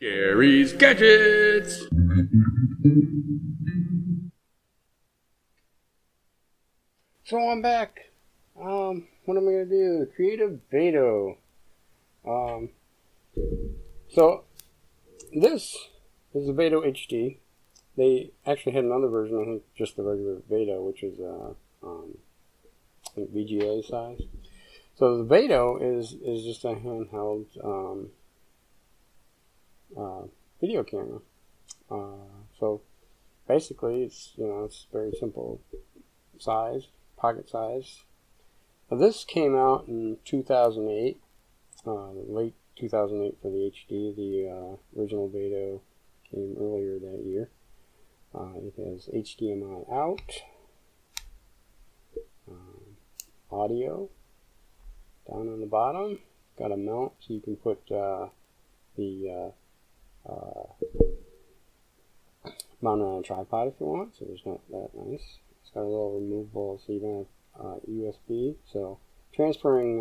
Gary's Gadgets! So I'm back. What am I going to do? Creative Vado. So this is the Vado HD. They actually had another version, I think just the regular Vado, which is I think VGA size. So the Vado is just a handheld video camera. So basically, it's very simple size, pocket size. Now this came out in 2008, late 2008 for the HD. The original Vado came earlier that year. It has HDMI out, audio down on the bottom. Got a mount so you can put the mount it on a tripod if you want, so there's not that nice. It's got a little removable, so you don't have USB. So transferring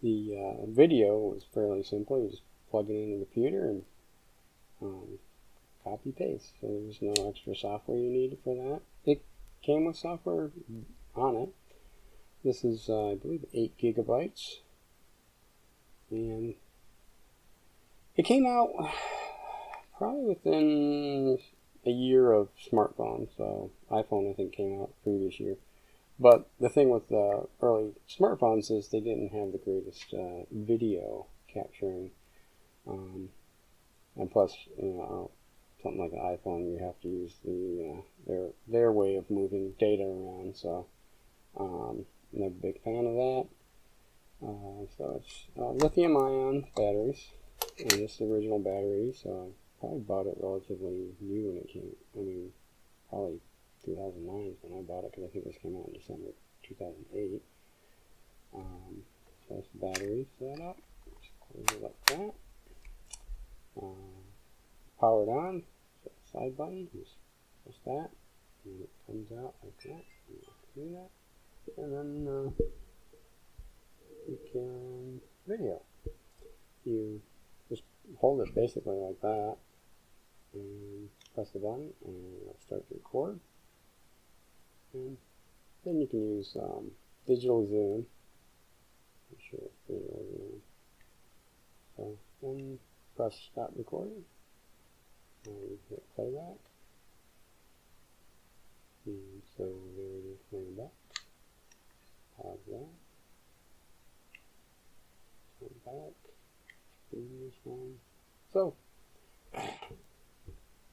the video was fairly simple. You just plug it in the computer and copy paste. So there's no extra software you need for that. It came with software on it. This is I believe 8 gigabytes, and it came out probably within a year of smartphones. So iPhone I think came out the previous year. But the thing with the early smartphones is they didn't have the greatest video capturing, and plus, something like an iPhone, you have to use their way of moving data around. So I'm not a big fan of that. So it's lithium-ion batteries, and this is the original battery. So I probably bought it relatively new when it came. I mean, probably 2009 is when I bought it, because I think this came out in December 2008. So that's the battery setup. Just close it like that. Powered on. So side button. Just press that, and it comes out like that. Do that, and then you can video. You just hold it basically like that, and press the button, and it'll start to record. And then you can use digital zoom. I'm sure it's digital zoom. So then press stop recording, and hit playback. And so there it is playing back. Pause that. Turn back. Previous one. So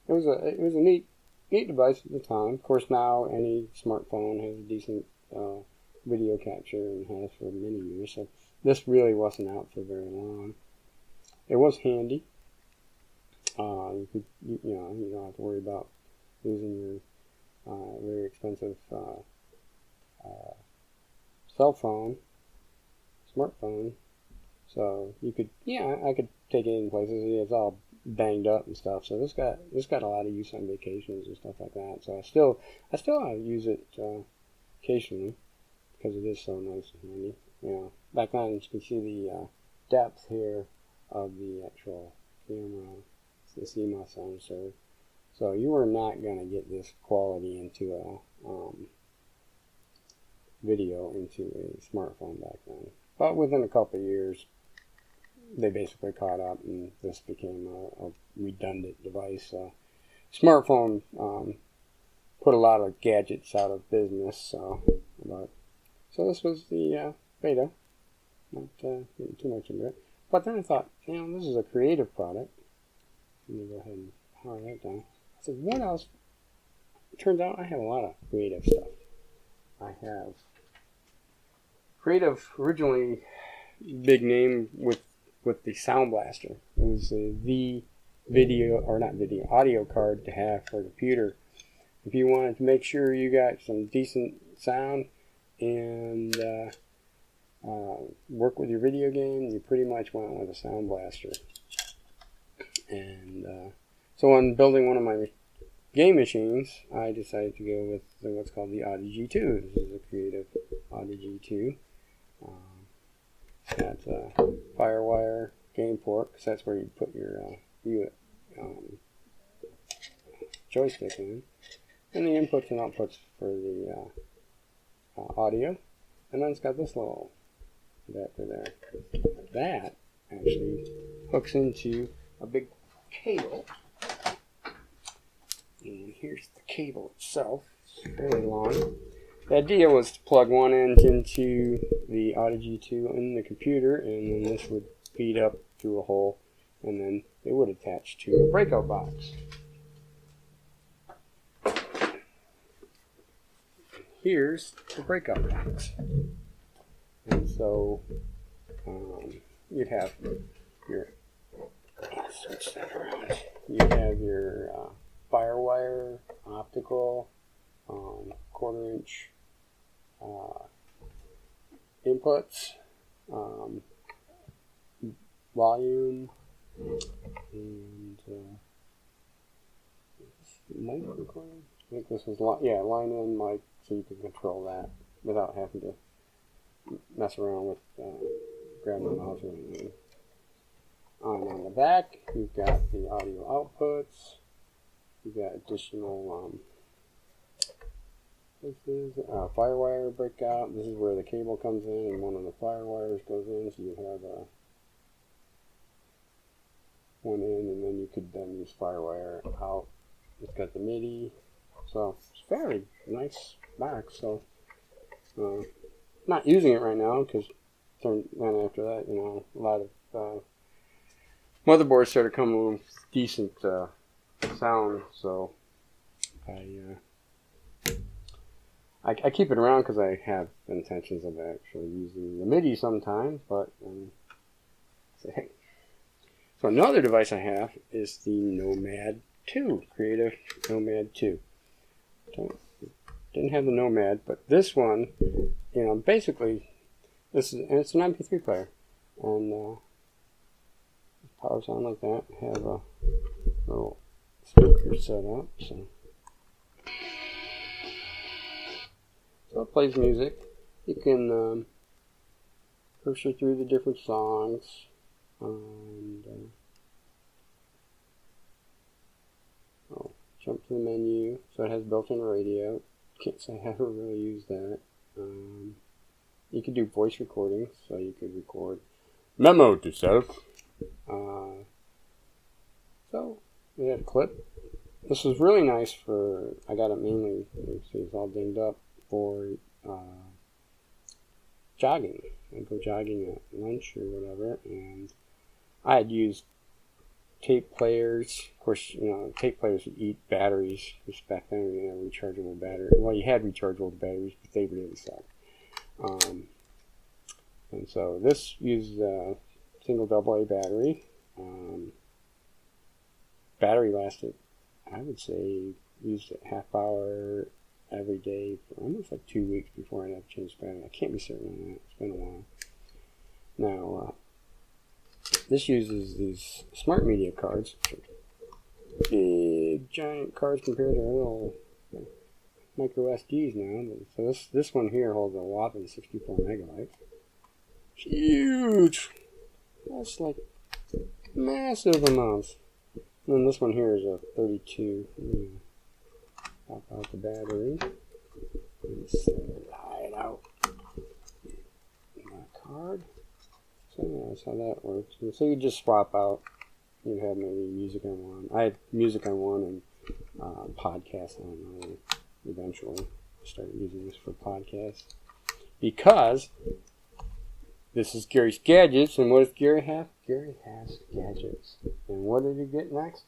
it was a neat device at the time. Of course, now any smartphone has a decent video capture and has for many years. So this really wasn't out for very long. It was handy. You don't have to worry about losing your very expensive cell phone, smartphone. So you could, I could take it in places. It's all banged up and stuff. So this got a lot of use on vacations and stuff like that. So I still use it occasionally because it is so nice and handy. Back then you can see the depth here of the actual camera. It's the CMOS sensor. So you were not going to get this quality into a video into a smartphone back then. But within a couple of years, they basically caught up, and this became a redundant device. Smartphone put a lot of gadgets out of business. So this was the Vado. Not getting too much into it. But then I thought, this is a creative product. Let me go ahead and power that down. I said, what else? It turns out I have a lot of creative stuff. I have creative, originally big name with the Sound Blaster. It was the audio card to have for a computer. If you wanted to make sure you got some decent sound and work with your video game, you pretty much went with a Sound Blaster. And so on building one of my game machines, I decided to go with what's called the Audio G2. This is a creative Audio G2. It's got a Firewire game port, because that's where you put your joystick in, and the inputs and outputs for the audio, and then it's got this little adapter there. That actually hooks into a big cable, and here's the cable itself. It's fairly long. The idea was to plug one end into the Audio G2 in the computer, and then this would feed up through a hole, and then it would attach to a breakout box. Here's the breakout box. And so you'd have your, switch that around. You have your firewire, optical, 1/4 inch inputs, volume, and mic recording. I think this was line in mic, so you can control that without having to mess around with grabbing the mouse or anything. On the back, you've got the audio outputs. You've got additional this is firewire breakout. This is where the cable comes in, and one of the firewires goes in, so you have one in, and then you could then use firewire out. It's got the MIDI, so it's fairly nice box. So not using it right now because then after that, a lot of motherboards started coming with decent sound, so I keep it around because I have intentions of actually using the MIDI sometimes, but so another device I have is the Nomad 2, Creative Nomad 2. Didn't have the Nomad, but this one, basically, it's an MP3 player, and powers on like that. Have a little speaker set up, so it plays music. You can cursor through the different songs, and jump to the menu. So it has built-in radio. Can't say I ever really used that. You could do voice recordings, so you could record Memo to self. So we had a clip. This was really nice for, I got it mainly, you see it's all dinged up, for jogging. I go jogging at lunch or whatever, and I had used tape players. Of course, tape players would eat batteries, because back then we didn't have rechargeable batteries. Well, you had rechargeable batteries, but they really sucked. And so this used a single AA battery. Battery lasted, I would say, used a half hour every day for almost like 2 weeks before I had to change battery. I can't be certain on that. It's been a while. Now, this uses these smart media cards. Big, giant cards compared to our little micro SDs now. So this one here holds a whopping 64 megabytes. Huge! That's like massive amounts. And then this one here is a 32. Pop out the battery. And slide out my card. So yeah, that's how that works. And so you just swap out. You have maybe music on one. I had music on one and podcasts on another. Eventually, I started using this for podcasts because this is Gary's Gadgets, and what does Gary have? Gary has gadgets. And what did he get next?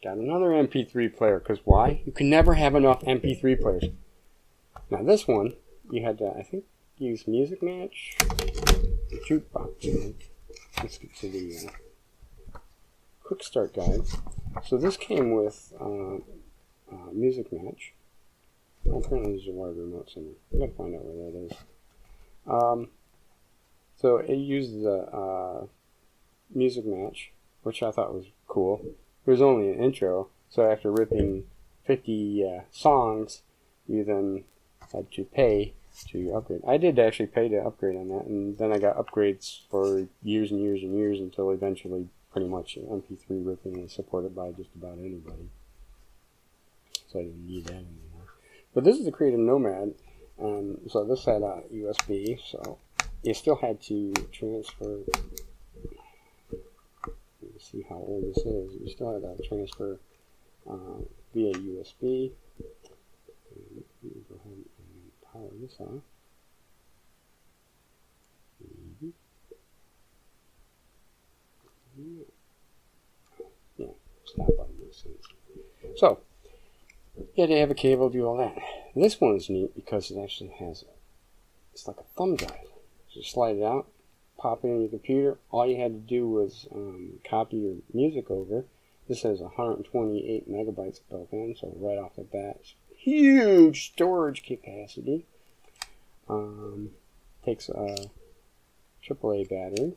Got another MP3 player, because why? You can never have enough MP3 players. Now this one, you had to, I think, use Music Match, the jukebox. Let's get to the quick start guide. So this came with Music Match. Apparently there's a wide remote somewhere. I gotta find out where that is. So it uses a Music Match, which I thought was cool. It was only an intro, so after ripping 50 songs, you then had to pay to upgrade. I did actually pay to upgrade on that, and then I got upgrades for years and years and years until eventually pretty much MP3 ripping is supported by just about anybody. So I didn't need that anymore. But this is the Creative Nomad, so this had a USB, so you still had to transfer. Let's see how old this is. You still had to transfer via USB. Let me go ahead and power this off. Yeah, stop button makes sense. So, you had to have a cable to do all that. This one is neat because it actually has, it's like a thumb drive. So you slide it out, pop it in your computer. All you had to do was copy your music over. This has 128 megabytes built in, so right off the bat, huge storage capacity. Takes a AAA battery.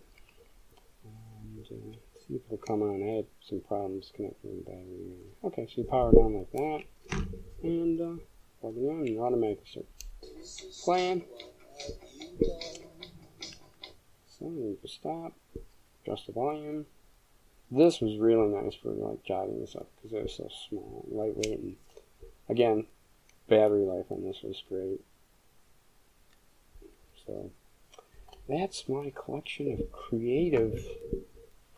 And see if it'll come on. I had some problems connecting the battery. Okay, so you power it on like that, and plug it in, and you automatically start playing. So you can stop, adjust the volume. This was really nice for like jogging this up because it was so small and lightweight, and again, battery life on this was great. So that's my collection of creative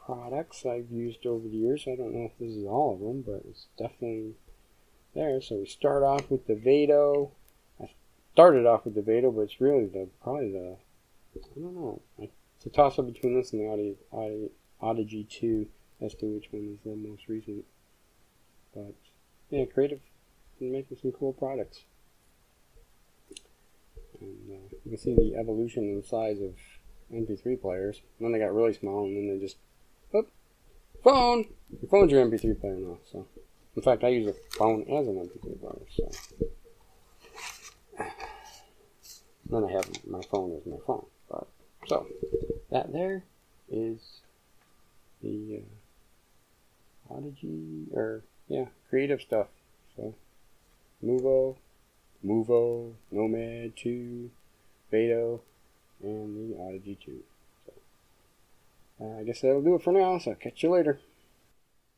products I've used over the years. I don't know if this is all of them, but it's definitely there. So we start off with the Vado. I started off with the Vado, but it's really probably the, I don't know. It's a toss-up between this and the Audigy 2 as to which one is the most recent. But yeah, creative and making some cool products. And you can see the evolution in the size of MP3 players. And then they got really small, and then they just, oh, phone! Your phone's your MP3 player now. So, in fact, I use a phone as an MP3 player. So, then I have my phone as my phone. But so that there is the Audigy, or yeah, creative stuff. So, Movo, Nomad 2, Vado, and the Audigy 2. So, I guess that'll do it for now, so I'll catch you later.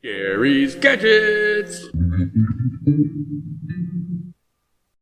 Gary's Gadgets!